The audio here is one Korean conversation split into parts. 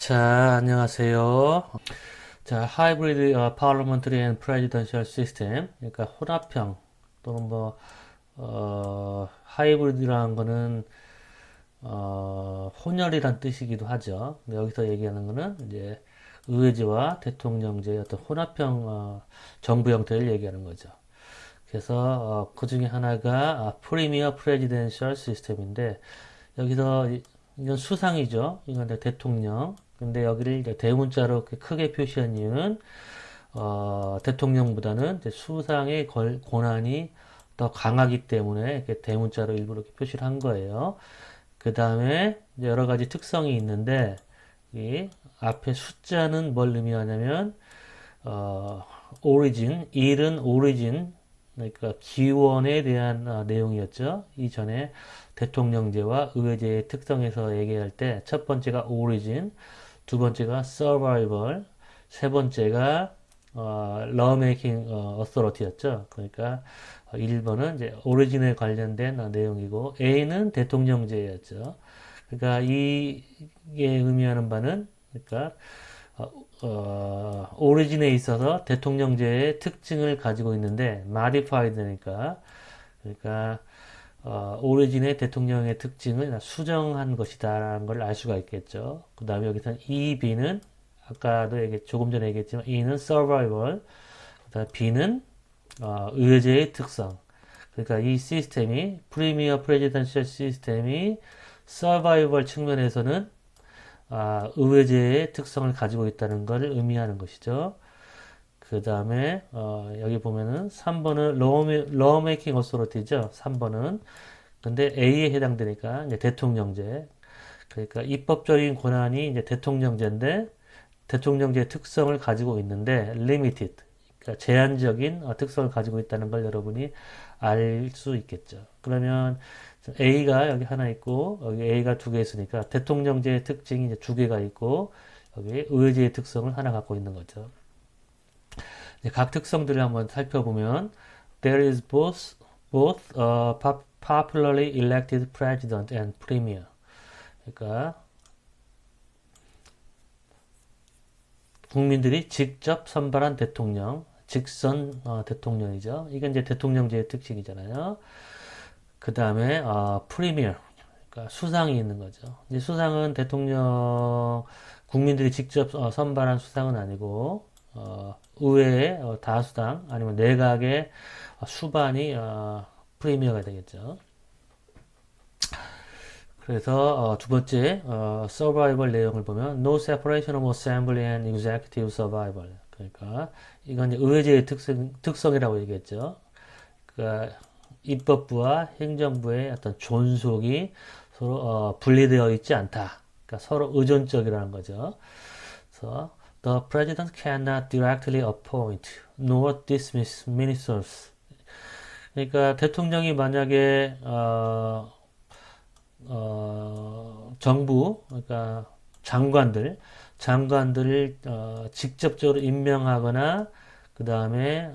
자, 안녕하세요. 자, 하이브리드 파르먼트리 앤 프레지던셜 시스템, 그러니까 혼합형 또는 하이브리드라는 거는 혼혈이란 뜻이기도 하죠. 근데 여기서 얘기하는 거는 이제 의회제와 대통령제의 어떤 혼합형 정부 형태를 얘기하는 거죠. 그래서 그 중에 하나가 프리미어 프레지던셜 시스템인데 여기서 이건 수상이죠. 이건 이제 대통령. 근데 여기를 이제 대문자로 이렇게 크게 표시한 이유는 대통령보다는 이제 수상의 권한이 더 강하기 때문에 이렇게 대문자로 일부러 이렇게 표시를 한 거예요. 그 다음에 여러 가지 특성이 있는데 이 앞에 숫자는 뭘 의미하냐면 어, origin, 일은 origin, 그러니까 기원에 대한 내용이었죠. 이전에 대통령제와 의회제의 특성에서 얘기할 때 첫 번째가 origin, 두 번째가 survival, 세 번째가 lawmaking authority였죠. 그러니까 1번은 이제 origin에 관련된 내용이고 A는 대통령제였죠. 그러니까 이게 의미하는 바는 그러니까 오리진에 있어서 대통령제의 특징을 가지고 있는데 modified니까 그러니까 오리진의 대통령의 특징을 수정한 것이다라는 걸 알 수가 있겠죠. 그 다음에 여기서 E, B는 아까도 조금 전에 얘기했지만 E는 survival, 그다음 B는 의제의 특성. 그러니까 이 시스템이 프리미어 프레지던셜 시스템이 서바이벌 측면에서는 의회제의 특성을 가지고 있다는 것을 의미하는 것이죠. 그 다음에 여기 보면은 3번은 lawmaking authority죠. 3번은 근데 A에 해당되니까 이제 대통령제. 그러니까 입법적인 권한이 이제 대통령제인데 대통령제의 특성을 가지고 있는데 limited. 그러니까 제한적인 특성을 가지고 있다는 걸 여러분이 알 수 있겠죠. 그러면 A가 여기 하나 있고 여기 A가 두 개 있으니까 대통령제의 특징이 이제 두 개가 있고 여기 의제의 특성을 하나 갖고 있는 거죠. 이제 각 특성들을 한번 살펴보면 there is both popularly elected president and premier. 그러니까 국민들이 직접 선발한 대통령, 직선 대통령이죠. 이게 이제 대통령제의 특징이잖아요. 그 다음에 프리미어, 그러니까 수상이 있는 거죠. 이제 수상은 대통령 국민들이 직접 선발한 수상은 아니고 의회의 다수당 아니면 내각의 수반이 프리미어가 되겠죠. 그래서 두 번째 서바이벌 내용을 보면 No separation of assembly and executive survival. 그러니까 이건 이제 의회제의 특성이라고 얘기했죠. 그러니까 입법부와 행정부의 어떤 존속이 서로 분리되어 있지 않다. 그러니까 서로 의존적이라는 거죠. 그래서 The president cannot directly appoint nor dismiss ministers. 그러니까 대통령이 만약에 정부, 그러니까 장관들을 직접적으로 임명하거나 그 다음에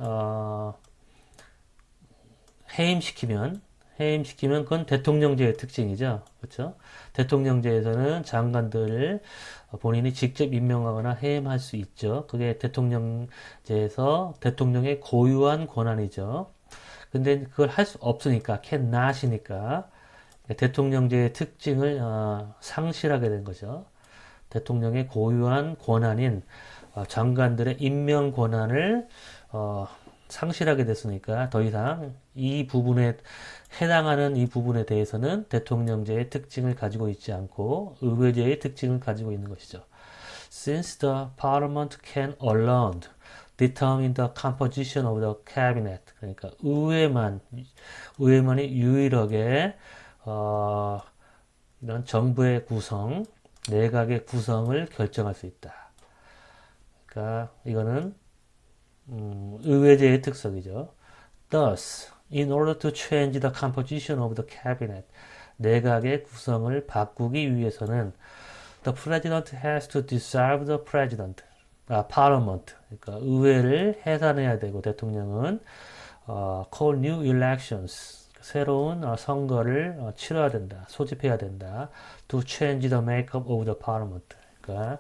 해임시키면 그건 대통령제의 특징이죠. 그렇죠? 대통령제에서는 장관들을 본인이 직접 임명하거나 해임할 수 있죠. 그게 대통령제에서 대통령의 고유한 권한이죠. 근데 그걸 할 수 없으니까 cannot이니까 대통령제의 특징을 상실하게 된 거죠. 대통령의 고유한 권한인 장관들의 임명 권한을 상실하게 됐으니까 더 이상 이 부분에 해당하는 이 부분에 대해서는 대통령제의 특징을 가지고 있지 않고 의회제의 특징을 가지고 있는 것이죠. Since the parliament can alone determine the composition of the cabinet. 그러니까 의회만이 유일하게 이런 정부의 구성, 내각의 구성을 결정할 수 있다. 그러니까 이거는 의회제의 특성이죠. Thus, in order to change the composition of the cabinet, 내각의 구성을 바꾸기 위해서는 the president has to dissolve the president, parliament. 그러니까 의회를 해산해야 되고 대통령은 call new elections. 새로운 선거를 치러야 된다. 소집해야 된다. To change the makeup of the parliament. 그러니까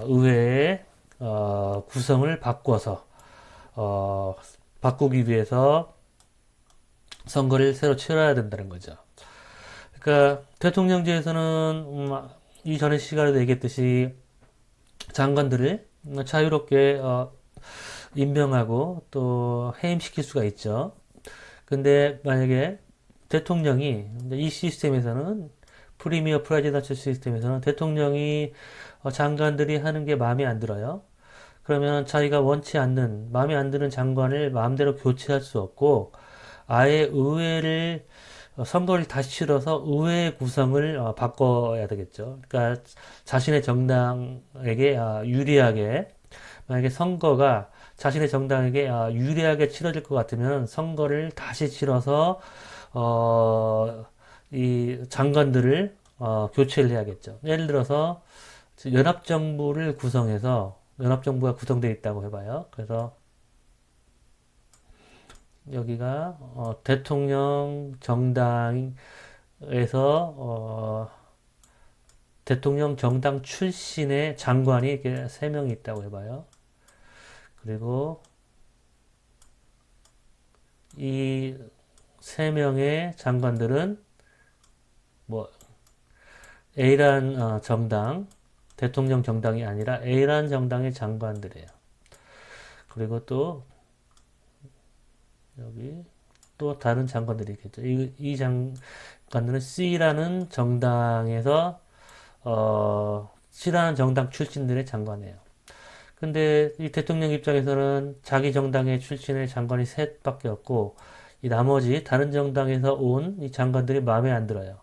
의회의 구성을 바꿔서 바꾸기 위해서 선거를 새로 치러야 된다는 거죠. 그러니까 대통령제에서는 이전에 시간에도 얘기했듯이 장관들을 자유롭게 임명하고 또 해임시킬 수가 있죠. 근데 만약에 대통령이 이 시스템에서는 프리미어 프레지던셜 시스템에서는 대통령이 장관들이 하는 게 마음에 안 들어요. 그러면 자기가 원치 않는 마음에 안 드는 장관을 마음대로 교체할 수 없고 아예 의회를 선거를 다시 치러서 의회 구성을 바꿔야 되겠죠. 그러니까 자신의 정당에게 유리하게 만약에 선거가 자신의 정당에게 유리하게 치러질 것 같으면 선거를 다시 치러서 이 장관들을 교체를 해야겠죠. 예를 들어서 연합정부를 구성해서 연합정부가 구성되어 있다고 해봐요. 그래서 여기가 대통령 정당에서 대통령 정당 출신의 장관이 이렇게 3명이 있다고 해봐요. 그리고 이 3명의 장관들은 뭐 A란 정당, 대통령 정당이 아니라 A란 정당의 장관들이에요. 그리고 또 여기 또 다른 장관들이 있겠죠. 이 장관들은 C라는 정당에서 C라는 정당 출신들의 장관이에요. 근데 이 대통령 입장에서는 자기 정당의 출신의 장관이 셋밖에 없고 이 나머지 다른 정당에서 온 이 장관들이 마음에 안 들어요.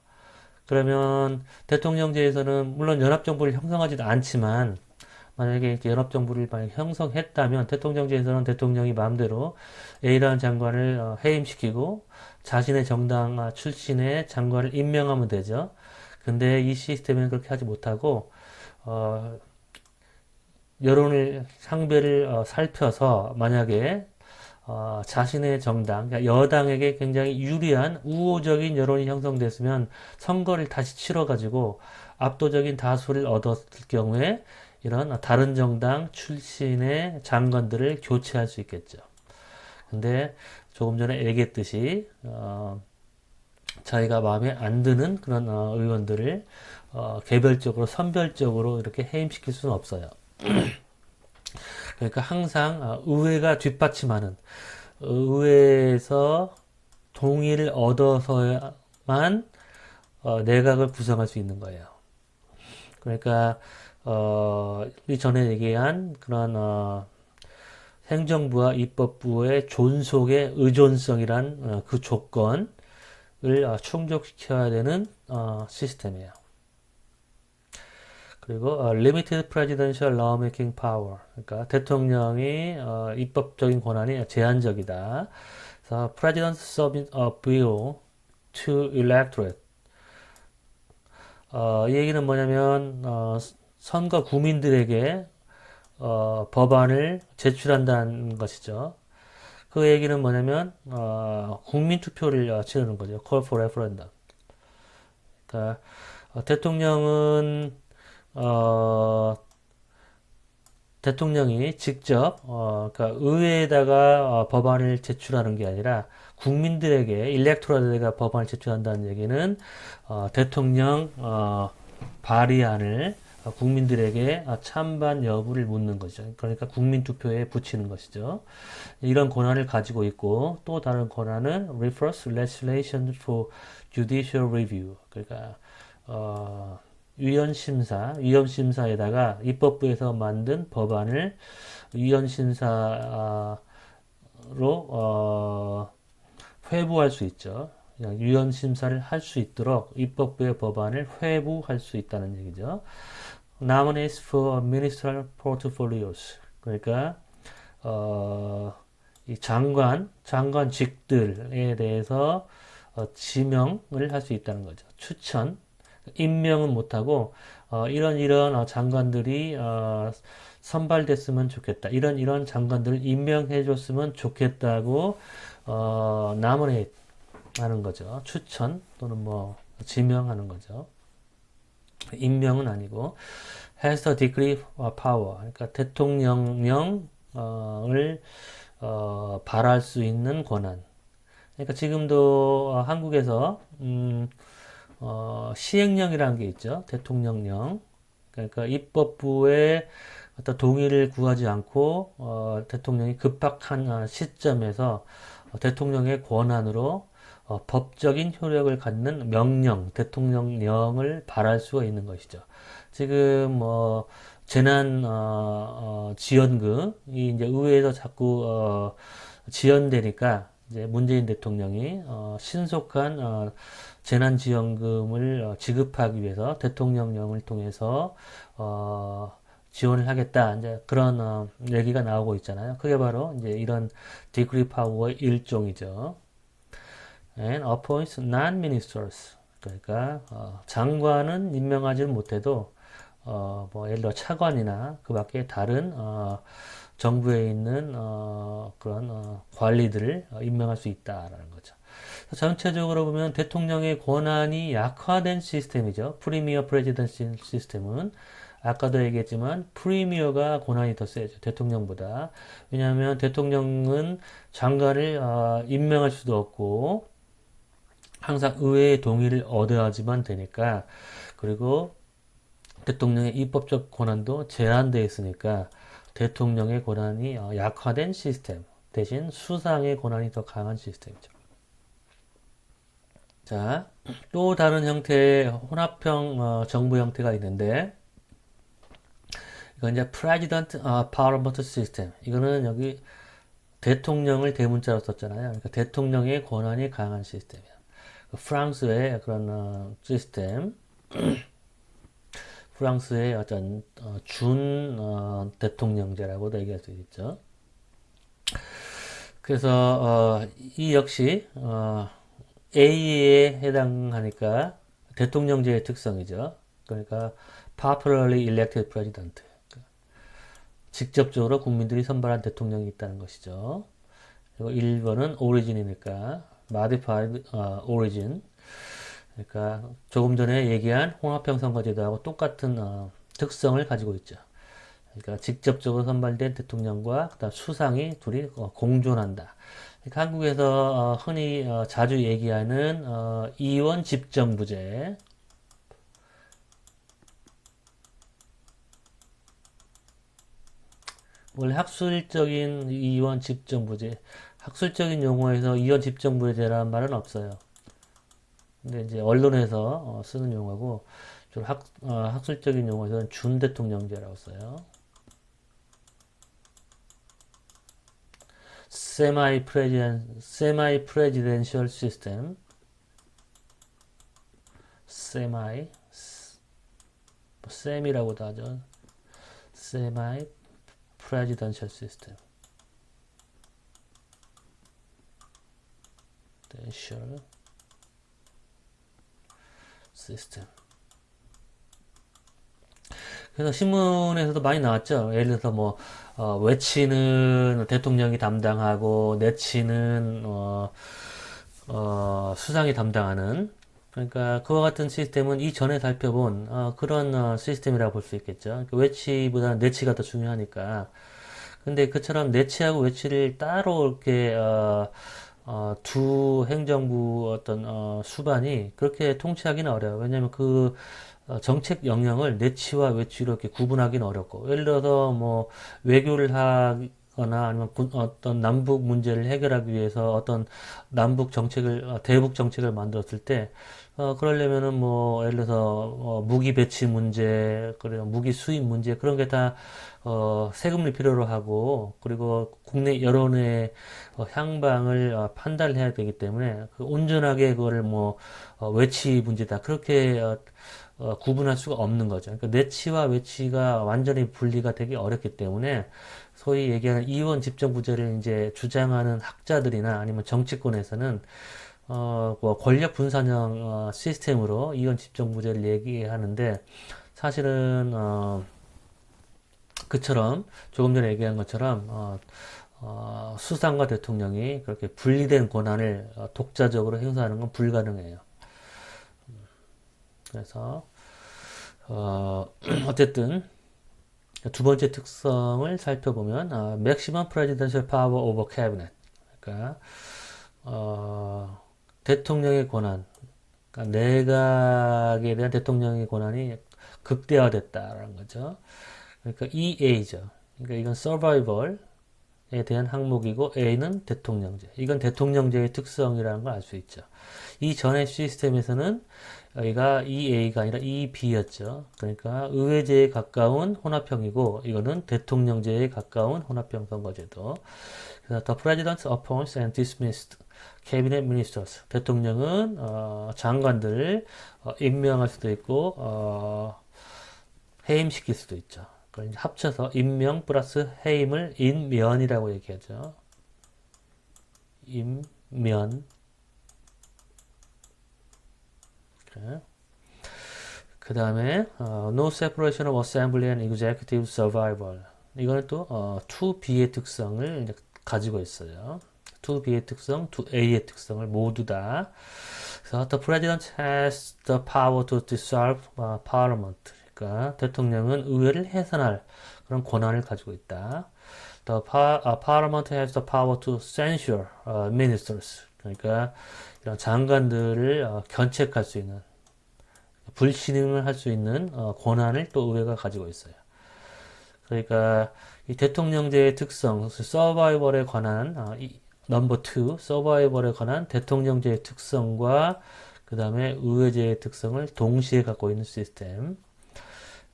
그러면 대통령제에서는 물론 연합정부를 형성하지도 않지만 만약에 이렇게 연합정부를 만약 형성했다면 대통령제에서는 대통령이 마음대로 A라는 장관을 해임시키고 자신의 정당 출신의 장관을 임명하면 되죠. 근데 이 시스템은 그렇게 하지 못하고 여론을 상배를 살펴서 만약에 자신의 정당, 그러니까 여당에게 굉장히 유리한 우호적인 여론이 형성됐으면 선거를 다시 치러가지고 압도적인 다수를 얻었을 경우에 이런 다른 정당 출신의 장관들을 교체할 수 있겠죠. 근데 조금 전에 얘기했듯이 자기가 마음에 안 드는 그런 의원들을 개별적으로 선별적으로 이렇게 해임시킬 수는 없어요. 그러니까 항상 의회가 뒷받침하는 의회에서 동의를 얻어서만 내각을 구성할 수 있는 거예요. 그러니까 이 전에 얘기한 그런 행정부와 입법부의 존속의 의존성이란 그 조건을 충족시켜야 되는 시스템이에요. 그리고 limited presidential lawmaking power, 그러니까 대통령이 입법적인 권한이 제한적이다. 그래서 president submit a bill to electorate. 이 얘기는 뭐냐면 선거 국민들에게 법안을 제출한다는 것이죠. 그 얘기는 뭐냐면 국민 투표를 치르는 거죠. Call for referendum. 그러니까 대통령은 대통령이 직접 그러니까 의회에다가 법안을 제출하는 게 아니라 국민들에게 일렉토럴에다가 법안을 제출한다는 얘기는 대통령 발의안을 국민들에게 찬반 여부를 묻는 거죠. 그러니까 국민 투표에 붙이는 것이죠. 이런 권한을 가지고 있고 또 다른 권한은 refers legislation for judicial review. 그러니까 위헌심사에다가 입법부에서 만든 법안을 위헌심사로 회부할 수 있죠. 위헌심사를 할 수 있도록 입법부의 법안을 회부할 수 있다는 얘기죠. Nominees for ministerial portfolios. 그러니까 이 장관직들에 대해서 지명을 할 수 있다는 거죠. 추천, 임명은 못하고 이런 장관들이 선발됐으면 좋겠다. 이런 장관들을 임명해 줬으면 좋겠다고 nominate 하는 거죠. 추천 또는 뭐 지명하는 거죠. 임명은 아니고 has a degree of power. 그러니까 대통령령을 발할 수 있는 권한. 그러니까 지금도 한국에서 시행령이라는 게 있죠. 대통령령. 그러니까 입법부의 어떤 동의를 구하지 않고 대통령이 급박한 시점에서 대통령의 권한으로 법적인 효력을 갖는 명령, 대통령령을 발할 수가 있는 것이죠. 지금 재난 지원금이 이제 의회에서 자꾸 지연되니까 이제 문재인 대통령이 신속한 재난지원금을 지급하기 위해서 대통령령을 통해서 지원을 하겠다. 이제 그런 얘기가 나오고 있잖아요. 그게 바로 이제 이런 디그리 파워의 일종이죠. And appoints non-ministers. 그러니까 장관은 임명하지 못해도 뭐 예를 들어 차관이나 그 밖에 다른 정부에 있는 그런 관리들을 임명할 수 있다라는 거죠. 전체적으로 보면 대통령의 권한이 약화된 시스템이죠. 프리미어 프레지던시 시스템은 아까도 얘기했지만 프리미어가 권한이 더 세죠. 대통령보다. 왜냐하면 대통령은 장관을 임명할 수도 없고 항상 의회의 동의를 얻어야지만 되니까, 그리고 대통령의 입법적 권한도 제한되어 있으니까 대통령의 권한이 약화된 시스템 대신 수상의 권한이 더 강한 시스템이죠. 자, 또 다른 형태의 혼합형 정부 형태가 있는데, 이건 이제 President Parliament System. 이거는 여기 대통령을 대문자로 썼잖아요. 그러니까 대통령의 권한이 강한 시스템이에요. 프랑스의 그런 시스템, 프랑스의 어떤 준 대통령제라고도 얘기할 수 있죠. 그래서 이 역시 A에 해당하니까 대통령제의 특성이죠. 그러니까 popularly elected president. 직접적으로 국민들이 선발한 대통령이 있다는 것이죠. 그리고 1번은 origin이니까 modified origin. 그러니까 조금 전에 얘기한 홍합형 선거제도하고 똑같은 특성을 가지고 있죠. 그러니까 직접적으로 선발된 대통령과 그다음 수상이 둘이 공존한다. 그러니까 한국에서 흔히 자주 얘기하는 이원 집정부제. 원래 학술적인 이원 집정부제, 학술적인 용어에서 이원 집정부제라는 말은 없어요. 근데 이제 언론에서 쓰는 용어고, 좀 학술적인 용어에서는 준대통령제라고 써요. semi-presidential system, sem이라고도 하죠. semi-presidential system, presidential system. 그래서 신문에서도 많이 나왔죠. 예를 들어서 뭐 외치는 대통령이 담당하고 내치는 수상이 담당하는, 그러니까 그와 같은 시스템은 이전에 살펴본 그런 시스템이라고 볼 수 있겠죠. 그러니까 외치보다는 내치가 더 중요하니까. 근데 그처럼 내치하고 외치를 따로 이렇게 두 행정부 어떤 수반이 그렇게 통치하기는 어려워요. 왜냐하면 그 정책 영역을 내치와 외치로 이렇게 구분하기는 어렵고, 예를 들어서 뭐 외교를 하거나 아니면 어떤 남북 문제를 해결하기 위해서 어떤 남북 정책을 대북 정책을 만들었을 때 그러려면은 뭐 예를 들어서 무기 배치 문제, 그리고 무기 수입 문제, 그런 게 다 세금을 필요로 하고, 그리고 국내 여론의 향방을 판단을 해야 되기 때문에 그 온전하게 그거를 뭐 외치 문제다 그렇게 구분할 수가 없는 거죠. 그러니까 내치와 외치가 완전히 분리가 되기 어렵기 때문에 소위 얘기하는 이원 집정부제를 이제 주장하는 학자들이나 아니면 정치권에서는 뭐 권력 분산형 시스템으로 이원 집정부제를 얘기하는데, 사실은 그처럼 조금 전에 얘기한 것처럼 수상과 대통령이 그렇게 분리된 권한을 독자적으로 행사하는 건 불가능해요. 그래서 어쨌든 두 번째 특성을 살펴보면 maximum presidential power over cabinet. 그러니까 대통령의 권한, 그러니까 내각에 대한 대통령의 권한이 극대화됐다라는 거죠. 그러니까 EA죠. 그러니까 이건 survival에 대한 항목이고 A는 대통령제. 이건 대통령제의 특성이라는 걸 알 수 있죠. 이 전의 시스템에서는 여기가 EA가 아니라 EB였죠. 그러니까 의회제에 가까운 혼합형이고 이거는 대통령제에 가까운 혼합형 선거제도. 그래서 The President appoints and dismissed cabinet ministers. 대통령은 장관들을 임명할 수도 있고 해임시킬 수도 있죠. 그걸 이제 합쳐서 임명 플러스 해임을 인면이라고 얘기하죠. 임면. 그 다음에 no separation of assembly and executive survival. 이거는 또 2B의 특성을 이제 가지고 있어요. 2B의 특성, 2A의 특성을 모두 다. 그래서 the president has the power to dissolve parliament. 그러니까 대통령은 의회를 해산할 그런 권한을 가지고 있다. The parliament has the power to censure ministers. 그러니까 이런 장관들을 견책할 수 있는 불신임을 할 수 있는 권한을 또 의회가 가지고 있어요. 그러니까 이 대통령제의 특성, 서바이벌에 관한 넘버 2, 서바이벌에 관한 대통령제의 특성과 그 다음에 의회제의 특성을 동시에 갖고 있는 시스템.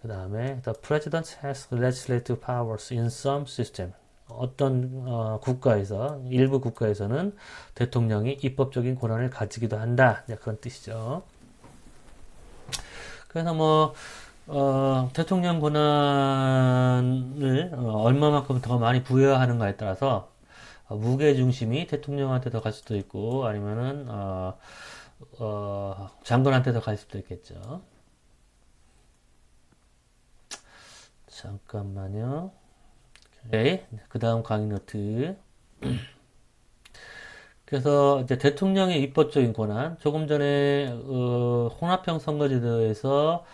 그 다음에 the president has legislative powers in some system. 어떤 국가에서 일부 국가에서는 대통령이 입법적인 권한을 가지기도 한다. 그런 뜻이죠. 그래서 뭐 대통령 권한을 얼마만큼 더 많이 부여하는가에 따라서 무게 중심이 대통령한테 더 갈 수도 있고 아니면은 장관한테 더 갈 수도 있겠죠. 잠깐만요. 오케이. 그 다음 강의 노트. 그래서 이제 대통령의 입법적인 권한, 조금 전에 혼합형 선거제도에서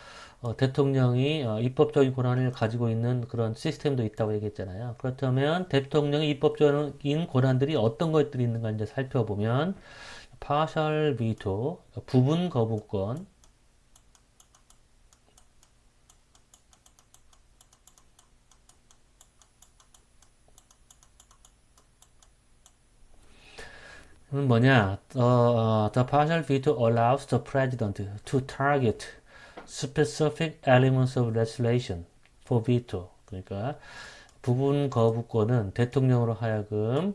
대통령이 입법적인 권한을 가지고 있는 그런 시스템도 있다고 얘기했잖아요. 그렇다면 대통령의 입법적인 권한들이 어떤 것들이 있는가 이제 살펴보면 partial veto, 부분 거부권, 뭐냐? The partial veto allows the president to target specific elements of legislation for veto. 그러니까 부분 거부권은 대통령으로 하여금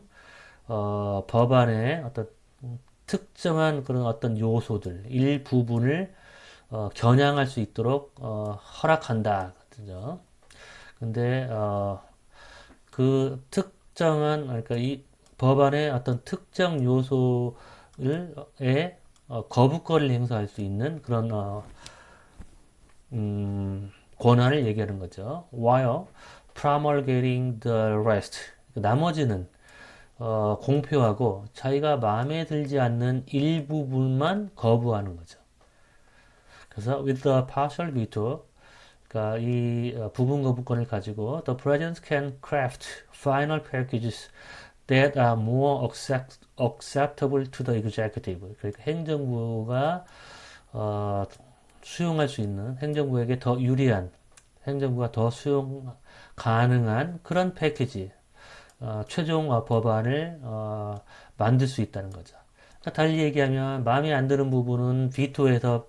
법안의 어떤 특정한 그런 어떤 요소들, 일부분을 겨냥할 수 있도록 허락한다. 그죠? 근데 그 특정한 그러니까 이 법안의 어떤 특정 요소에 거부권을 행사할 수 있는 그런 권한을 얘기하는 거죠. while promulgating the rest. 나머지는 공표하고 자기가 마음에 들지 않는 일부분만 거부하는 거죠. 그래서 with the partial veto, 그러니까 이 부분 거부권을 가지고 the president can craft final packages that are more acceptable to the executive. 그러니까 행정부가 수용할 수 있는, 행정부에게 더 유리한, 행정부가 더 수용 가능한 그런 패키지, 최종 법안을 만들 수 있다는 거죠. 그러니까 달리 얘기하면 마음에 안 드는 부분은 비토해서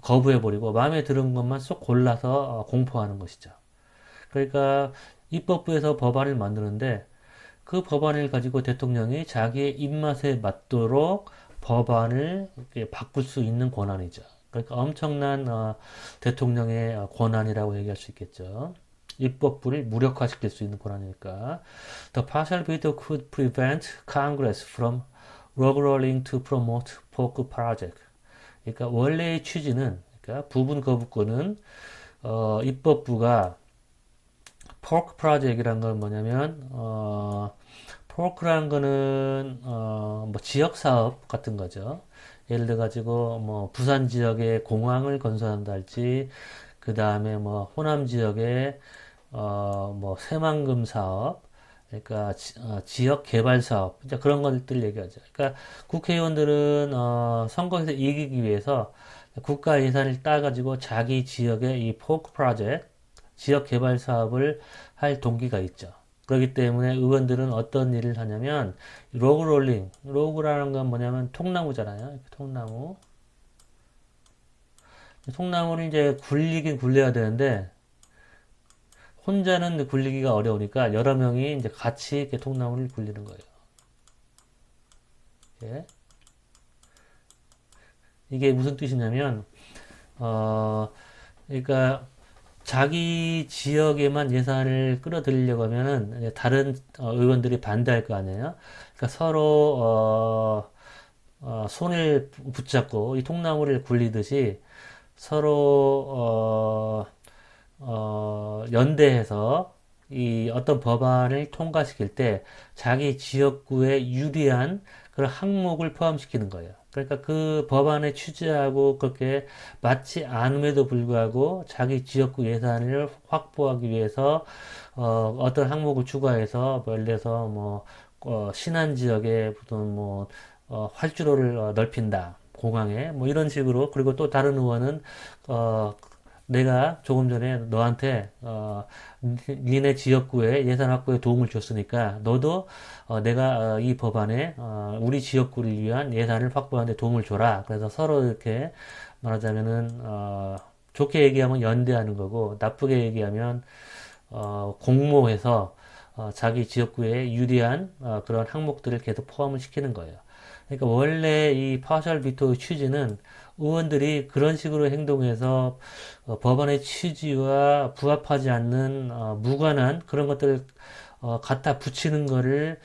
거부해버리고 마음에 드는 것만 쏙 골라서 공포하는 것이죠. 그러니까 입법부에서 법안을 만드는데 그 법안을 가지고 대통령이 자기의 입맛에 맞도록 법안을 바꿀 수 있는 권한이죠. 그러니까 엄청난 대통령의 권한이라고 얘기할 수 있겠죠. 입법부를 무력화시킬 수 있는 권한이니까. The partial veto could prevent Congress from overruling to promote pork project. 그러니까 원래의 취지는, 그러니까 부분 거부권은 입법부가 pork project이란 건 뭐냐면 pork라는 거는 뭐 지역 사업 같은 거죠. 예를 들어 가지고 뭐 부산 지역에 공항을 건설한다 할지 그 다음에 뭐 호남 지역의 뭐 새만금 사업, 그러니까 지역 개발 사업, 이제 그런 것들 얘기하죠. 그러니까 국회의원들은 선거에서 이기기 위해서 국가 예산을 따가지고 자기 지역의 이 포크 프로젝트, 지역 개발 사업을 할 동기가 있죠. 그렇기 때문에 의원들은 어떤 일을 하냐면 로그 롤링, 로그라는 건 뭐냐면 통나무잖아요. 통나무. 통나무를 이제 굴리긴 굴려야 되는데 혼자는 굴리기가 어려우니까 여러 명이 이제 같이 이렇게 통나무를 굴리는 거예요. 예. 이게 무슨 뜻이냐면 어 그러니까 자기 지역에만 예산을 끌어들이려고 하면은 이제 다른 의원들이 반대할 거 아니에요. 그러니까 서로 손을 붙잡고 이 통나무를 굴리듯이 서로 연대해서 이 어떤 법안을 통과시킬 때 자기 지역구에 유리한 그런 항목을 포함시키는 거예요. 그러니까 그 법안의 취지하고 그렇게 맞지 않음에도 불구하고 자기 지역구 예산을 확보하기 위해서 어떤 항목을 추가해서 뭐 예를 들어서 뭐 신안 지역에 무슨 뭐 활주로를 넓힌다. 공항에 뭐 이런 식으로 그리고 또 다른 의원은 어 내가 조금 전에 너한테 니네 지역구에 예산 확보에 도움을 줬으니까 너도 내가 이 법안에 우리 지역구를 위한 예산을 확보하는 데 도움을 줘라. 그래서 서로 이렇게 말하자면은 좋게 얘기하면 연대하는 거고 나쁘게 얘기하면 공모해서 자기 지역구에 유리한 그런 항목들을 계속 포함을 시키는 거예요. 그러니까 원래 이 파셜 비토의 취지는 의원들이 그런 식으로 행동해서 법안의 취지와 부합하지 않는 무관한 그런 것들을 갖다 붙이는 거를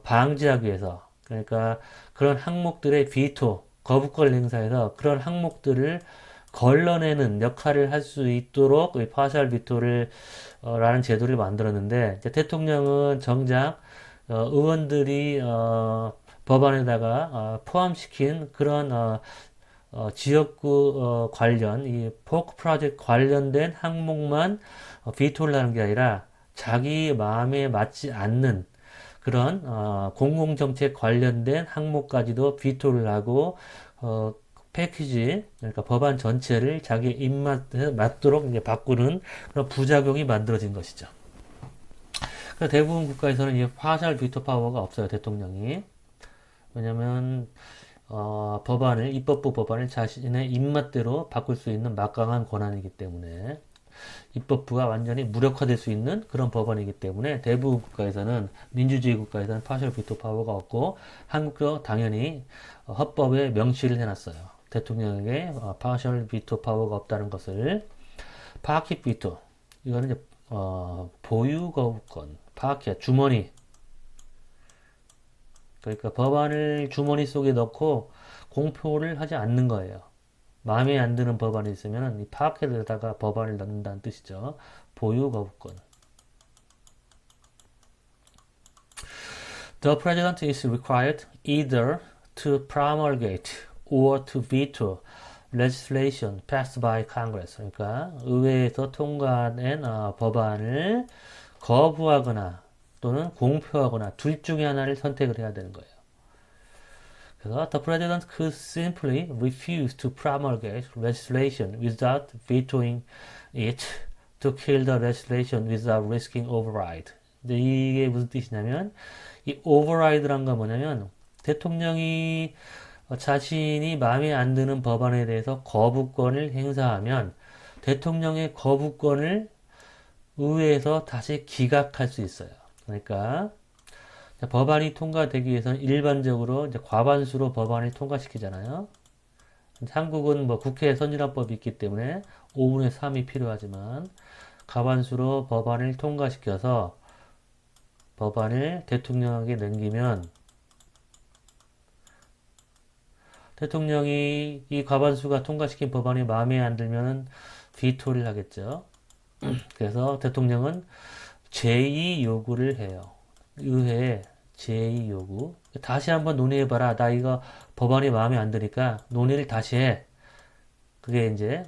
방지하기 위해서 그러니까 그런 항목들의 비토 거부권 행사해서 그런 항목들을 걸러내는 역할을 할 수 있도록 이 파셜 비토를 라는 제도를 만들었는데 이제 대통령은 정작 의원들이 법안에다가 포함시킨 그런 지역구 관련 이 포크 프로젝트 관련된 항목만 비토를 하는 게 아니라 자기 마음에 맞지 않는 그런 공공정책 관련된 항목까지도 비토를 하고 패키지 그러니까 법안 전체를 자기 입맛에 맞도록 이제 바꾸는 그런 부작용이 만들어진 것이죠. 그래서 대부분 국가에서는 이 파셜 비토 파워가 없어요 대통령이. 왜냐면 법안을 입법부 법안을 자신의 입맛대로 바꿀 수 있는 막강한 권한이기 때문에 입법부가 완전히 무력화될 수 있는 그런 법안이기 때문에 대부분 국가에서는 민주주의 국가에서는 파셜 비토 파워가 없고 한국도 당연히 헌법에 명시를 해놨어요. 대통령에게 파셜 비토 파워가 없다는 것을 파켓 비토 이거는 이제 보유 거부권 파켓 주머니 그러니까 법안을 주머니 속에 넣고 공표를 하지 않는 거예요. 마음에 안 드는 법안이 있으면 이 파켓에다가 법안을 넣는다는 뜻이죠. 보유 거부권. The president is required either to promulgate or to veto legislation passed by Congress. 그러니까 의회에서 통과된 법안을 거부하거나 또는 공표하거나 둘 중에 하나를 선택을 해야 되는 거예요. 그래서 the president could simply refuse to promulgate legislation without vetoing it to kill the legislation without risking override. 근데 이게 무슨 뜻이냐면 이 override란 건 뭐냐면 대통령이 자신이 마음에 안 드는 법안에 대해서 거부권을 행사하면 대통령의 거부권을 의회에서 다시 기각할 수 있어요. 그러니까 법안이 통과되기 위해서는 일반적으로 이제 과반수로 법안을 통과시키잖아요. 한국은 뭐 국회 선진화법이 있기 때문에 5분의 3이 필요하지만 과반수로 법안을 통과시켜서 법안을 대통령에게 넘기면 대통령이 이 과반수가 통과시킨 법안이 마음에 안 들면 비토를 하겠죠. 그래서 대통령은 제의 요구를 해요. 의회에 제의 요구. 다시 한번 논의해봐라. 나 이거 법안이 마음에 안 드니까 논의를 다시 해. 그게 이제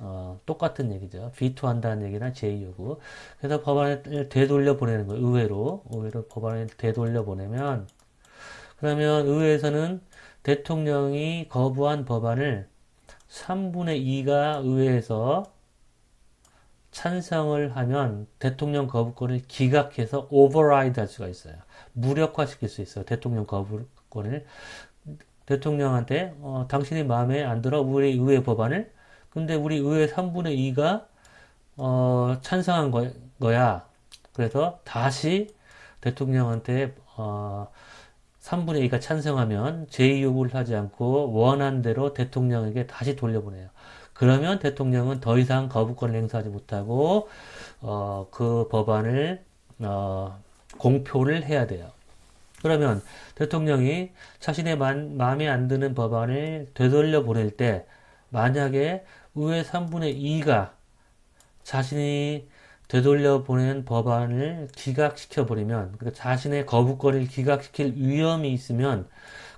똑같은 얘기죠. 비토한다는 얘기나 제2요구. 그래서 법안을 되돌려 보내는 거예요. 의회로 법안을 되돌려 보내면 그러면 의회에서는 대통령이 거부한 법안을 3분의 2가 의회에서 찬성을 하면 대통령 거부권을 기각해서 오버라이드 할 수가 있어요. 무력화시킬 수 있어요. 대통령 거부권을. 대통령한테 당신이 마음에 안 들어 우리 의회 법안을 근데 우리 의회 3분의 2가 찬성한 거야. 그래서 다시 대통령한테 3분의 2가 찬성하면 제2요구를 하지 않고 원한 대로 대통령에게 다시 돌려보내요. 그러면 대통령은 더 이상 거부권을 행사하지 못하고 그 법안을 공표를 해야 돼요. 그러면 대통령이 자신의 마음에 안 드는 법안을 되돌려 보낼 때 만약에 의회 3분의 2가 자신이 되돌려 보낸 법안을 기각시켜 버리면 그러니까 자신의 거부권을 기각시킬 위험이 있으면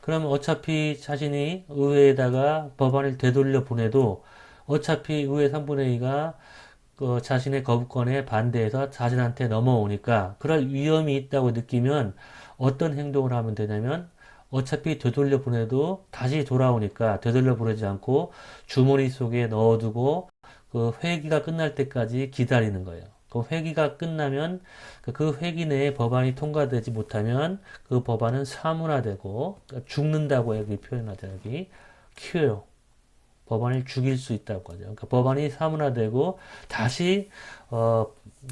그러면 어차피 자신이 의회에다가 법안을 되돌려 보내도 어차피 의회 3분의 2가 그 자신의 거부권에 반대해서 자신한테 넘어오니까 그럴 위험이 있다고 느끼면 어떤 행동을 하면 되냐면 어차피 되돌려 보내도 다시 돌아오니까 되돌려 보내지 않고 주머니 속에 넣어두고 그 회기가 끝날 때까지 기다리는 거예요. 그 회기가 끝나면 그 회기 내에 법안이 통과되지 못하면 그 법안은 사문화되고 그러니까 죽는다고 여기 표현하죠. 여기 kill 법안을 죽일 수 있다고 하죠. 그러니까 법안이 사문화되고 다시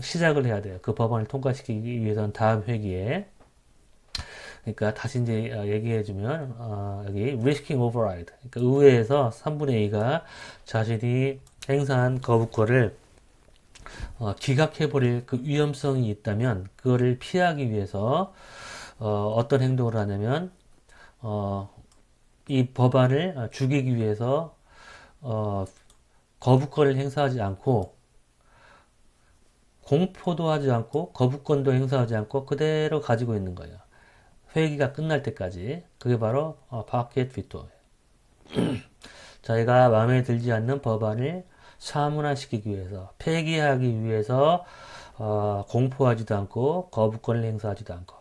시작을 해야 돼요. 그 법안을 통과시키기 위해서는 다음 회기에 그러니까 다시 이제 얘기해주면 여기 risking override 그러니까 의회에서 3분의 2가 자신이 행사한 거부권을 기각해버릴 그 위험성이 있다면 그거를 피하기 위해서 어떤 행동을 하냐면 이 법안을 죽이기 위해서 거부권을 행사하지 않고 공포도 하지 않고 거부권도 행사하지 않고 그대로 가지고 있는 거예요. 회기가 끝날 때까지. 그게 바로 바켓 비토. 자기가 마음에 들지 않는 법안을 사문화시키기 위해서 폐기하기 위해서 공포하지도 않고 거부권을 행사하지도 않고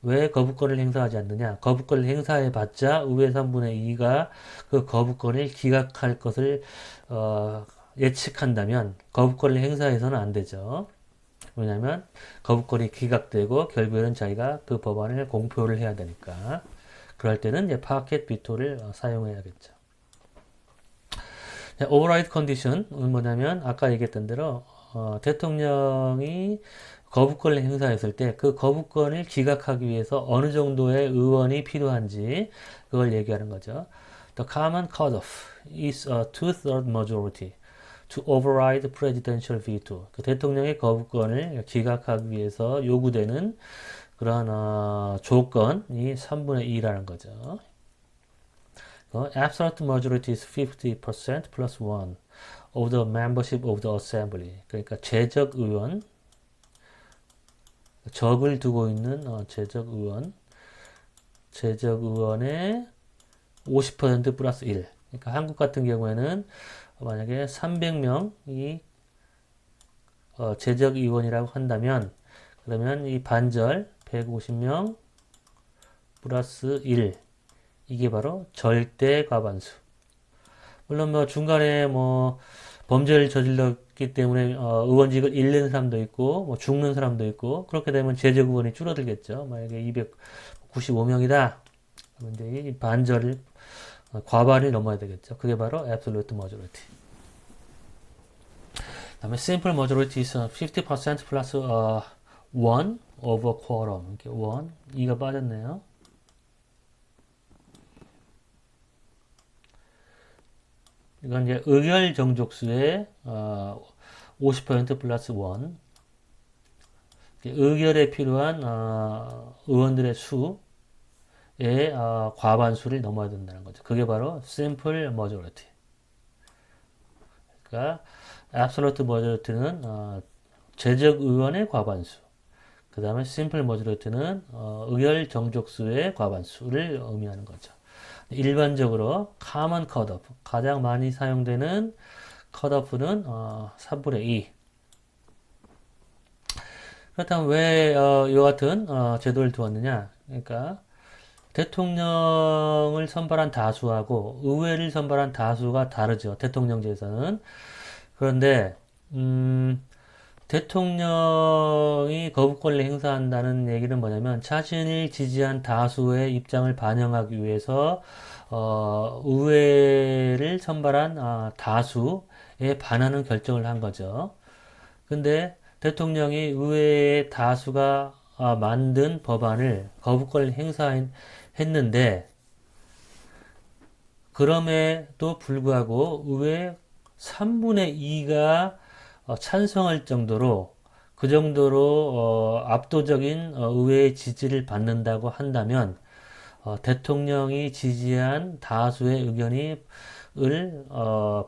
왜 거부권을 행사하지 않느냐? 거부권을 행사해봤자 의회 3분의 2가 그 거부권을 기각할 것을 예측한다면 거부권을 행사해서는 안 되죠. 왜냐하면 거부권이 기각되고 결국에는 자기가 그 법안을 공표를 해야 되니까 그럴 때는 이제 파켓 비토를 사용해야겠죠. 오버라이드 컨디션은 뭐냐면 아까 얘기했던 대로 대통령이 거부권을 행사했을 때 그 거부권을 기각하기 위해서 어느 정도의 의원이 필요한지 그걸 얘기하는 거죠. The common cutoff is a two-third majority to override presidential veto. 그 대통령의 거부권을 기각하기 위해서 요구되는 그런 조건이 3분의 2라는 거죠. Absolute majority is 50% plus 1 of the membership of the assembly. 그러니까 제적 의원, 적을 두고 있는 제적 의원의 50% 플러스 1. 그러니까 한국 같은 경우에는 만약에 300명이 제적 의원이라고 한다면 그러면 이 반절 150명 플러스 1 이게 바로 절대 과반수. 물론 뭐 중간에 뭐 범죄를 저질렀기 때문에 의원직을 잃는 사람도 있고 뭐 죽는 사람도 있고 그렇게 되면 제적 의원이 줄어들겠죠. 만약에 295명이다. 그러면 이제 이 반절을 과반을 넘어야 되겠죠. 그게 바로 absolute majority. 그다음에 simple majority is 50% plus 1 over quorum. 이렇게 1, 2가 빠졌네요. 이건 이제 의결 정족수의 50% 플러스 1. 의결에 필요한 의원들의 수의 과반수를 넘어야 된다는 거죠. 그게 바로 simple majority. 그러니까 absolute majority는 제적 의원의 과반수. 그 다음에 simple majority는 의결 정족수의 과반수를 의미하는 거죠. 일반적으로 common cutoff 가장 많이 사용되는 컷오프는 3분의 2. 그렇다면 왜 이와 같은 제도를 두었느냐? 그러니까 대통령을 선발한 다수하고 의회를 선발한 다수가 다르죠. 대통령제에서는. 그런데 대통령이 거부권을 행사한다는 얘기는 뭐냐면 자신을 지지한 다수의 입장을 반영하기 위해서 의회를 선발한 다수에 반하는 결정을 한 거죠. 근데 대통령이 의회의 다수가 만든 법안을 거부권을 행사했는데 그럼에도 불구하고 의회 3분의 2가 찬성할 정도로 그 정도로 압도적인 의회의 지지를 받는다고 한다면 대통령이 지지한 다수의 의견이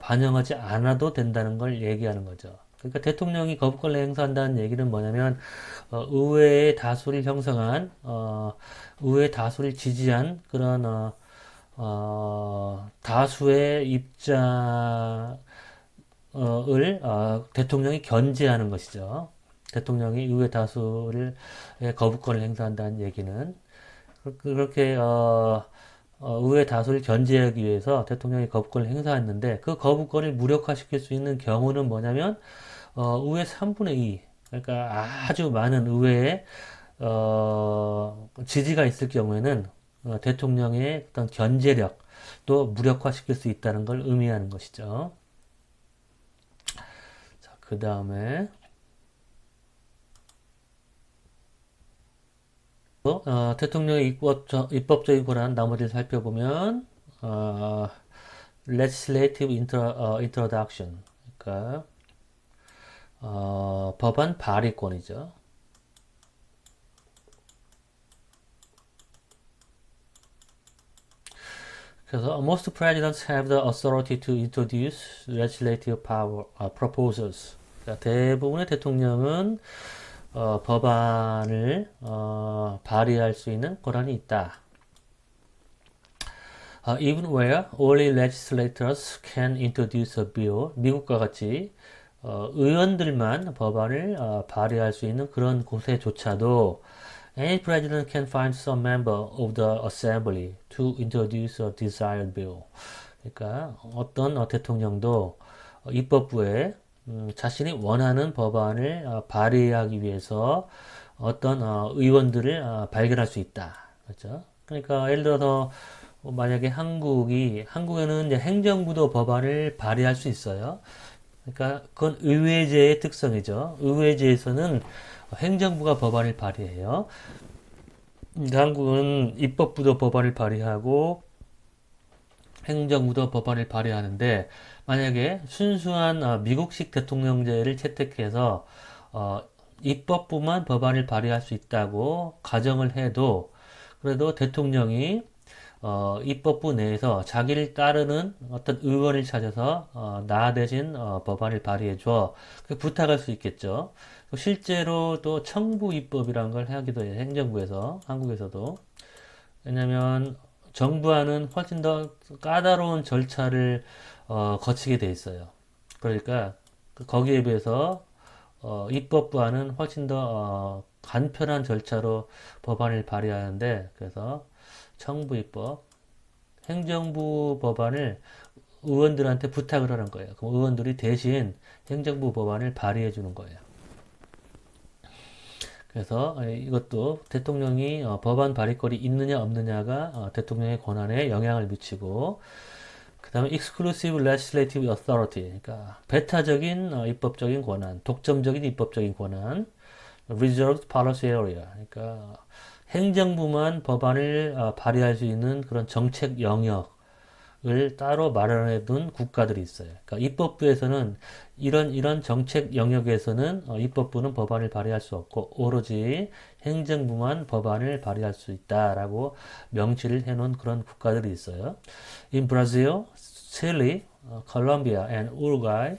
반영하지 않아도 된다는 걸 얘기하는 거죠. 그러니까 대통령이 거부권을 행사한다는 얘기는 뭐냐면 의회의 다수를 형성한 의회 다수를 지지한 그런 다수의 입장을 대통령이 견제하는 것이죠. 대통령이 의회 다수를 거부권을 행사한다는 얘기는 그렇게 의회 다수를 견제하기 위해서 대통령이 거부권을 행사했는데 그 거부권을 무력화시킬 수 있는 경우는 뭐냐면 의회 3분의 2 그러니까 아주 많은 의회에 지지가 있을 경우에는 대통령의 어떤 견제력도 무력화시킬 수 있다는 걸 의미하는 것이죠. 자, 그 다음에 대통령의 입법적인 권한 나머지를 살펴보면 legislative introduction 그러니까 법안 발의권이죠. 그래서 most presidents have the authority to introduce legislative power proposals. 그러니까 대부분의 대통령은 법안을 발의할 수 있는 권한이 있다. Even where only legislators can introduce a bill. 미국과 같이 의원들만 법안을 발의할 수 있는 그런 곳에조차도 any president can find some member of the assembly to introduce a desired bill. 그러니까 어떤 대통령도 입법부에 자신이 원하는 법안을 발의하기 위해서 어떤 의원들을 발견할 수 있다. 그렇죠? 그러니까 예를 들어서 만약에 한국에는 이제 행정부도 법안을 발의할 수 있어요. 그러니까 그건 의회제의 특성이죠. 의회제에서는 행정부가 법안을 발의해요. 한국은 입법부도 법안을 발의하고 행정부도 법안을 발의하는데 만약에 순수한 미국식 대통령제를 채택해서 입법부만 법안을 발의할 수 있다고 가정을 해도 그래도 대통령이 입법부 내에서 자기를 따르는 어떤 의원을 찾아서 나 대신 법안을 발의해줘 부탁할 수 있겠죠. 실제로 또 청부 입법이라는 걸 하기도 해요. 행정부에서 한국에서도 왜냐하면 정부와는 훨씬 더 까다로운 절차를 거치게 돼 있어요. 그러니까 거기에 비해서 입법부와는 훨씬 더 간편한 절차로 법안을 발의하는데 그래서 청부 입법, 행정부 법안을 의원들한테 부탁을 하는 거예요. 그럼 의원들이 대신 행정부 법안을 발의해 주는 거예요. 그래서 이것도 대통령이 법안 발의권이 있느냐 없느냐가 대통령의 권한에 영향을 미치고 그 다음에 exclusive legislative authority 그러니까 배타적인 입법적인 권한, 독점적인 입법적인 권한 reserved policy area 그러니까 행정부만 법안을 발의할 수 있는 그런 정책 영역을 따로 마련해 둔 국가들이 있어요. 그러니까 입법부에서는 이런 정책 영역에서는 입법부는 법안을 발의할 수 없고 오로지 행정부만 법안을 발의할 수 있다라고 명시를 해놓은 그런 국가들이 있어요. In Brazil, Chile, Colombia, and Uruguay,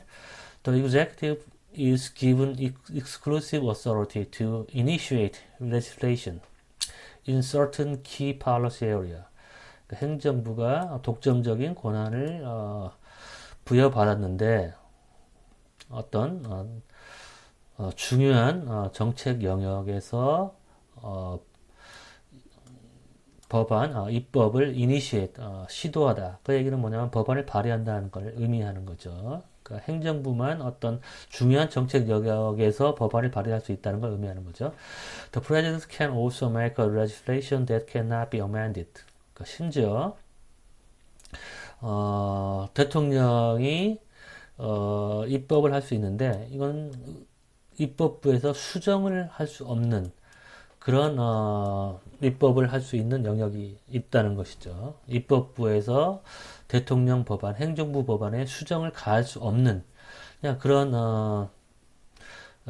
the executive is given exclusive authority to initiate legislation in certain key policy area. 행정부가 독점적인 권한을 부여받았는데 어떤 중요한 정책 영역에서 법안, 입법을 이니시에이트, 시도하다. 그 얘기는 뭐냐면 법안을 발의한다는 걸 의미하는 거죠. 그러니까 행정부만 어떤 중요한 정책 영역에서 법안을 발의할 수 있다는 걸 의미하는 거죠. The president can also make a legislation that cannot be amended. 그러니까 심지어 대통령이 입법을 할 수 있는데 이건 입법부에서 수정을 할 수 없는 그런 입법을 할 수 있는 영역이 있다는 것이죠. 입법부에서 대통령 법안, 행정부 법안에 수정을 가할 수 없는 그냥 그런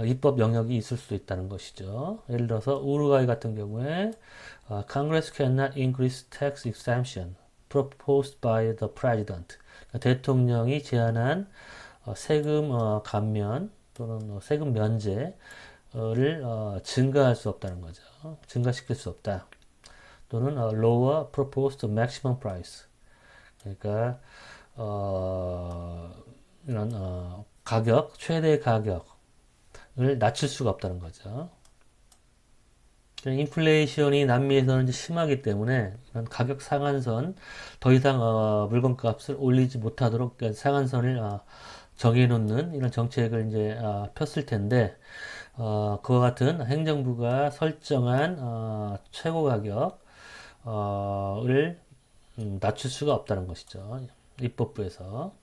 입법 영역이 있을 수도 있다는 것이죠. 예를 들어서 우루과이 같은 경우에 Congress cannot increase tax exemption proposed by the president. 그러니까 대통령이 제안한 세금 감면 또는 세금 면제를 증가할 수 없다는 거죠. 증가시킬 수 없다. 또는 lower proposed maximum price. 그러니까 이런 가격, 최대 가격을 낮출 수가 없다는 거죠. 인플레이션이 남미에서는 이제 심하기 때문에 이런 가격 상한선 더 이상 물건값을 올리지 못하도록 상한선을 정해놓는 이런 정책을 이제 폈을 텐데 그와 같은 행정부가 설정한 최고 가격을 낮출 수가 없다는 것이죠. 입법부에서.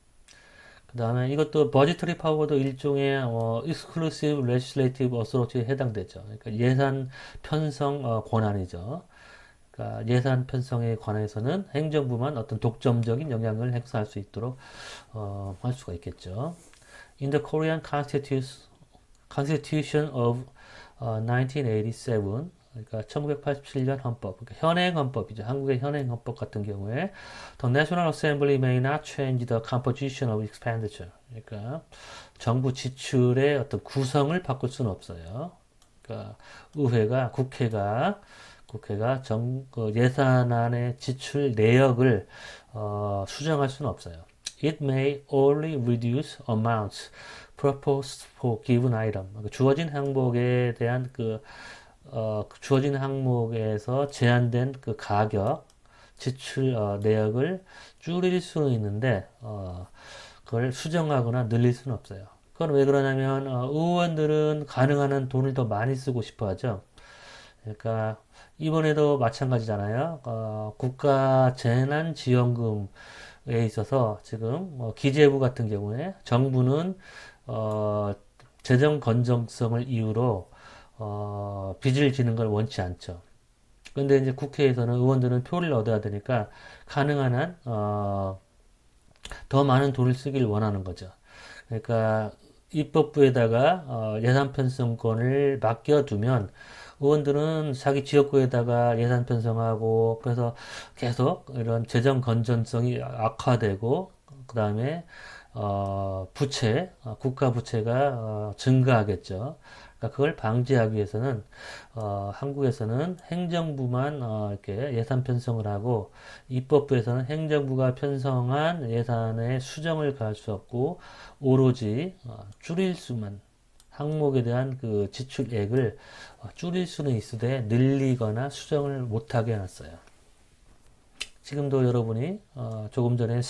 그 다음에 이것도 버지터리 파워도 일종의 exclusive legislative authority에 해당되죠. 그러니까 예산 편성 권한이죠. 그러니까 예산 편성에 관해서는 행정부만 어떤 독점적인 영향을 행사할 수 있도록 할 수가 있겠죠. In the Korean Constitution of 1987, 그러니까 1987년 헌법, 그러니까 현행 헌법이죠. 한국의 현행 헌법 같은 경우에 The National Assembly may not change the composition of expenditure. 그러니까 정부 지출의 어떤 구성을 바꿀 수는 없어요. 그러니까 의회가 국회가 예산안의 지출 내역을 수정할 수는 없어요. It may only reduce amounts proposed for given item. 주어진 항목에 대한 주어진 항목에서 제한된 그 가격, 지출 내역을 줄일 수는 있는데 그걸 수정하거나 늘릴 수는 없어요. 그건 왜 그러냐면 의원들은 가능한 한 돈을 더 많이 쓰고 싶어 하죠. 그러니까 이번에도 마찬가지잖아요. 국가 재난지원금에 있어서 지금 기재부 같은 경우에 정부는 재정 건전성을 이유로 빚을 지는 걸 원치 않죠. 근데 이제 국회에서는 의원들은 표를 얻어야 되니까 가능한 한 더 많은 돈을 쓰길 원하는 거죠. 그러니까 입법부에다가 예산 편성권을 맡겨두면 의원들은 자기 지역구에다가 예산 편성하고 그래서 계속 이런 재정 건전성이 악화되고 그 다음에 국가 부채가 증가하겠죠. 그러니까 그걸 방지하기 위해서는 한국에서는 행정부만 이렇게 예산 편성을 하고 입법부에서는 행정부가 편성한 예산에 수정을 가할 수 없고 오로지 줄일 수만 항목에 대한 그 지출액을 줄일 수는 있으되 늘리거나 수정을 못하게 해놨어요. 지금도 여러분이 조금 전에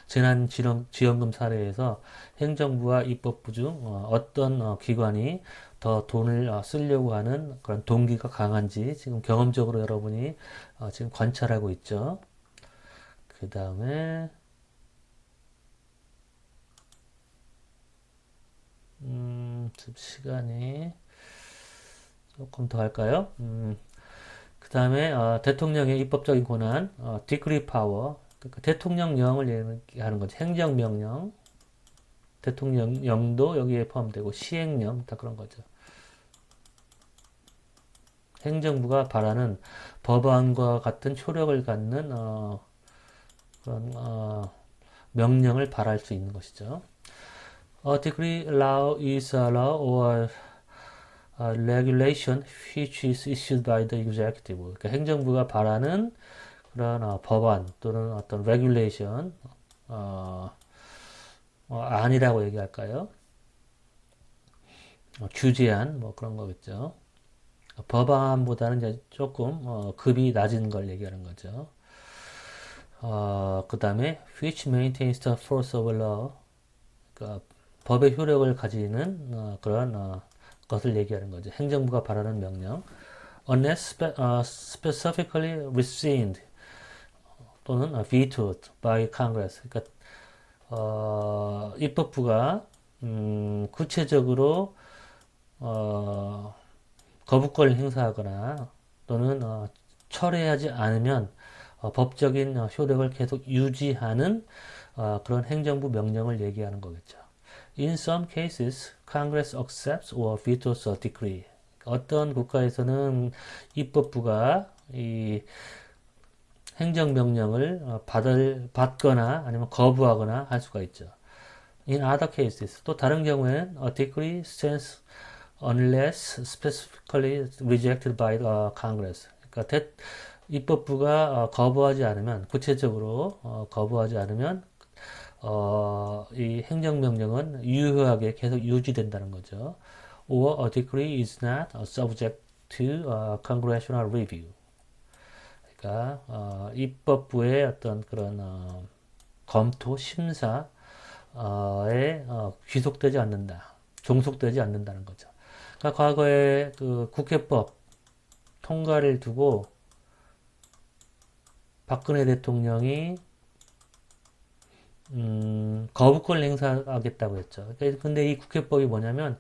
재난지원금 사례에서 행정부와 입법부 중 어떤 기관이 더 돈을 쓰려고 하는 그런 동기가 강한지 지금 경험적으로 여러분이 지금 관찰하고 있죠. 그 다음에 지금 시간이 조금 더 할까요? 그 다음에 대통령의 입법적인 권한, decree power, 그러니까 대통령령을 얘기하는 거죠. 행정명령, 대통령령도 여기에 포함되고 시행령 다 그런 거죠. 행정부가 바라는 법안과 같은 효력을 갖는 그런 명령을 발할 수 있는 것이죠. A decree law is a law or regulation which is issued by the executive. 그러니까 행정부가 바라는 그런 법안 또는 어떤 regulation, 안이라고 얘기할까요? 규제한 뭐 그런 거겠죠. 법안보다는 이제 조금 급이 낮은 걸 얘기하는 거죠. 그 다음에 which maintains the force of law, 그러니까 법의 효력을 가지는 그런 것을 얘기하는 거죠. 행정부가 발하는 명령. unless specifically rescinded 또는 vetoed by Congress. 그러니까 입법부가 구체적으로 어, 거부권을 행사하거나 또는 철회하지 않으면 법적인 효력을 계속 유지하는 그런 행정부 명령을 얘기하는 거겠죠. In some cases, Congress accepts or vetoes a decree. 어떤 국가에서는 입법부가 이 행정명령을 받거나 아니면 거부하거나 할 수가 있죠. In other cases, 또 다른 경우에는 a decree stands unless specifically rejected by the Congress. 그러니까 입법부가 거부하지 않으면 구체적으로 거부하지 않으면 이 행정명령은 유효하게 계속 유지된다는 거죠. Or a decree is not subject to congressional review. 그러니까 입법부의 어떤 그런 검토, 심사에 귀속되지 않는다, 종속되지 않는다는 거죠. 그러니까 과거에 그 국회법 통과를 두고 박근혜 대통령이 거부권을 행사하겠다고 했죠. 근데 이 국회법이 뭐냐면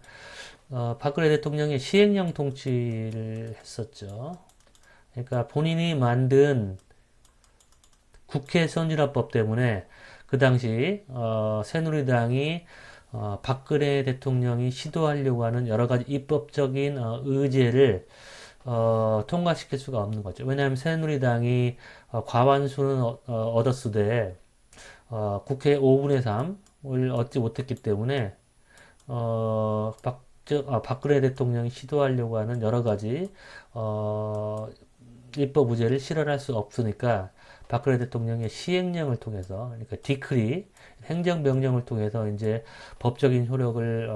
박근혜 대통령이 시행령 통치를 했었죠. 그러니까 본인이 만든 국회 선진화법 때문에 그 당시 새누리당이 박근혜 대통령이 시도하려고 하는 여러 가지 입법적인 의제를 통과시킬 수가 없는 거죠. 왜냐하면 새누리당이 과반수는 얻었으되 국회 5분의 3을 얻지 못했기 때문에 박근혜 대통령이 시도하려고 하는 여러 가지 입법 의제를 실현할 수 없으니까 박근혜 대통령의 시행령을 통해서, 그러니까 디크리, 행정명령을 통해서 이제 법적인 효력을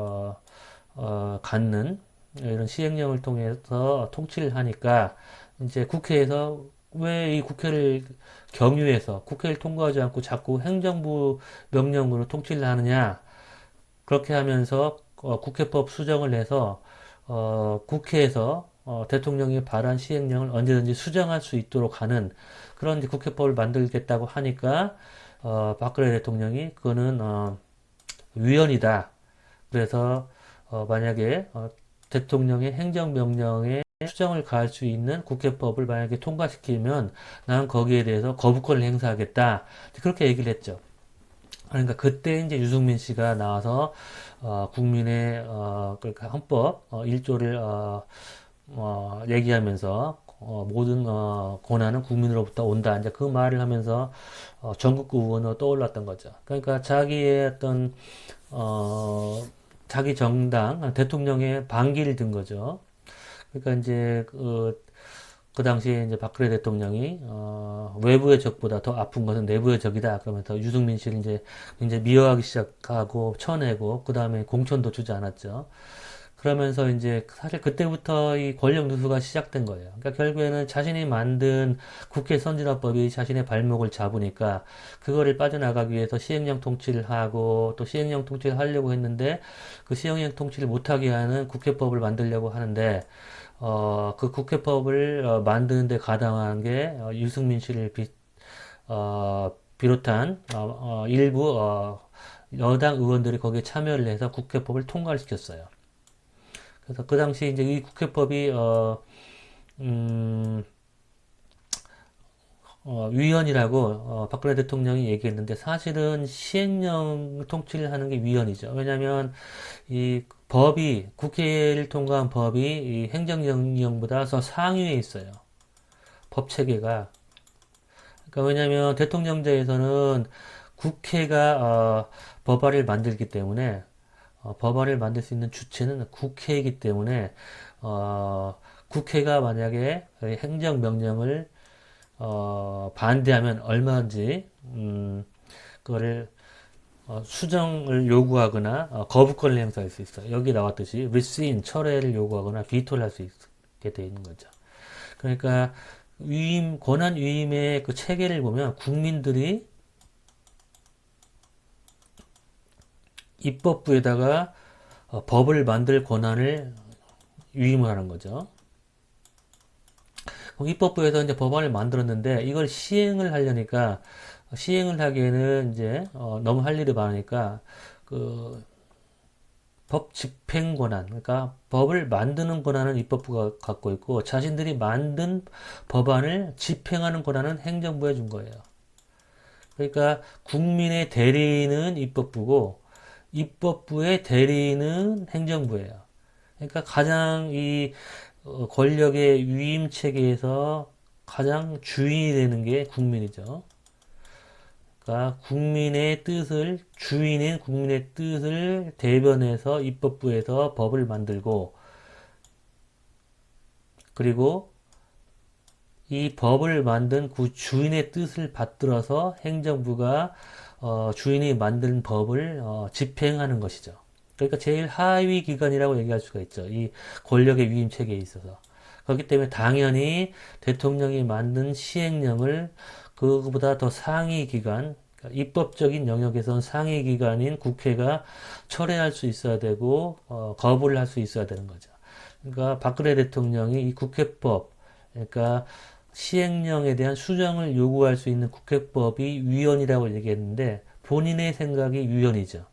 갖는 이런 시행령을 통해서 통치를 하니까 이제 국회에서 왜 이 국회를 경유해서 국회를 통과하지 않고 자꾸 행정부 명령으로 통치를 하느냐, 그렇게 하면서 국회법 수정을 해서 국회에서 대통령이 발한 시행령을 언제든지 수정할 수 있도록 하는 그런 이제 국회법을 만들겠다고 하니까 박근혜 대통령이 그거는 위헌이다. 그래서 만약에 대통령의 행정명령에 수정을 가할 수 있는 국회법을 만약에 통과시키면 난 거기에 대해서 거부권을 행사하겠다. 그렇게 얘기를 했죠. 그러니까 그때 이제 유승민 씨가 나와서 국민의 그러니까 헌법 1조를 얘기하면서 모든 권한은 국민으로부터 온다. 이제 그 말을 하면서 전국구 의원으로 떠올랐던 거죠. 그러니까 자기의 어떤 자기 정당 대통령의 반기를 든 거죠. 그러니까 이제 그 당시에 이제 박근혜 대통령이 외부의 적보다 더 아픈 것은 내부의 적이다. 그러면서 유승민 씨를 이제 굉장히 미워하기 시작하고 쳐내고 그 다음에 공천도 주지 않았죠. 그러면서 이제 사실 그때부터 이 권력 누수가 시작된 거예요. 그러니까 결국에는 자신이 만든 국회 선진화법이 자신의 발목을 잡으니까 그거를 빠져나가기 위해서 시행령 통치를 하고 또 시행령 통치를 하려고 했는데 그 시행령 통치를 못하게 하는 국회법을 만들려고 하는데 그 국회법을 만드는데 가담한 게 유승민 씨를 비롯한 일부 여당 의원들이 거기에 참여를 해서 국회법을 통과를 시켰어요. 그래서 그 당시 이제 이 국회법이 음, 위헌이라고 박근혜 대통령이 얘기했는데 사실은 시행령 통치를 하는 게 위헌이죠. 왜냐하면 이 법이 국회를 통과한 법이 이 행정명령보다 더 상위에 있어요. 법 체계가. 그러니까 왜냐하면 대통령제에서는 국회가 법안을 만들기 때문에 법안을 만들 수 있는 주체는 국회이기 때문에 국회가 만약에 행정명령을 반대하면 얼마든지 그거를 수정을 요구하거나 거부권을 행사할 수 있어요. 여기 나왔듯이 rescind, 철회를 요구하거나 비토를 할 수 있게 되어 있는 거죠. 그러니까 권한 위임의 그 체계를 보면 국민들이 입법부에다가 법을 만들 권한을 위임을 하는 거죠. 입법부에서 이제 법안을 만들었는데 이걸 시행을 하려니까 시행을 하기에는 이제 너무 할 일이 많으니까 그 법 집행 권한, 그러니까 법을 만드는 권한은 입법부가 갖고 있고 자신들이 만든 법안을 집행하는 권한은 행정부에 준 거예요. 그러니까 국민의 대리인은 입법부고 입법부의 대리인은 행정부예요. 그러니까 가장 이 권력의 위임 체계에서 가장 주인이 되는 게 국민이죠. 그러니까 국민의 뜻을 주인인 국민의 뜻을 대변해서 입법부에서 법을 만들고 그리고 이 법을 만든 그 주인의 뜻을 받들어서 행정부가 주인이 만든 법을 집행하는 것이죠. 그러니까 제일 하위 기관이라고 얘기할 수가 있죠. 이 권력의 위임 체계에 있어서. 그렇기 때문에 당연히 대통령이 만든 시행령을 그거보다 더 상위 기관, 그러니까 입법적인 영역에선 상위 기관인 국회가 철회할 수 있어야 되고 거부를 할 수 있어야 되는 거죠. 그러니까 박근혜 대통령이 이 국회법, 그러니까 시행령에 대한 수정을 요구할 수 있는 국회법이 위헌이라고 얘기했는데 본인의 생각이 위헌이죠.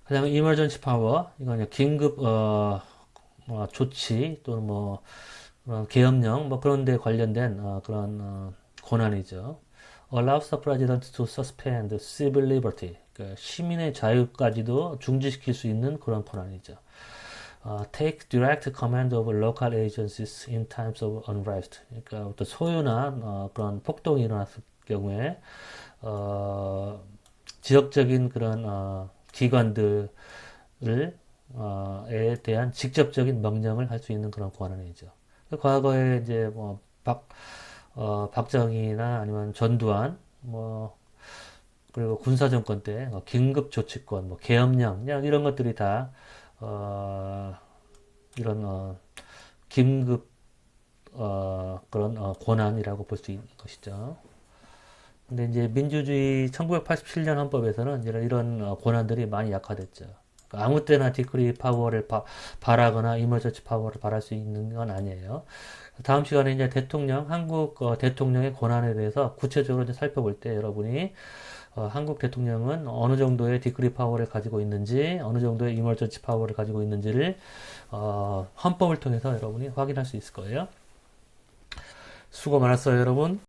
그 다음에 emergency power, 이건 긴급 조치 또는 뭐 계엄령 뭐 그런 데 관련된 그런 권한이죠. allows the president to suspend civil liberty, 그러니까 시민의 자유까지도 중지시킬 수 있는 그런 권한이죠. take direct command of local agencies in times of unrest. 그러니까 어떤 소요나 그런 폭동이 일어났을 경우에 지역적인 그런 기관들을 에 대한 직접적인 명령을 할 수 있는 그런 권한이죠. 과거에 이제 뭐 박정희나 아니면 전두환 뭐 그리고 군사정권 때 긴급조치권, 뭐 계엄령 이런 것들이 다 이런 긴급 그런 권한이라고 볼 수 있는 것이죠. 근데 이제 민주주의 1987년 헌법에서는 이런 권한들이 많이 약화됐죠. 그러니까 아무 때나 디크리 파워를 발하거나 이머전치 파워를 발할 수 있는 건 아니에요. 다음 시간에 이제 한국 대통령의 권한에 대해서 구체적으로 이제 살펴볼 때 여러분이 한국 대통령은 어느 정도의 디크리 파워를 가지고 있는지, 어느 정도의 이머전치 파워를 가지고 있는지를 헌법을 통해서 여러분이 확인할 수 있을 거예요. 수고 많았어요, 여러분.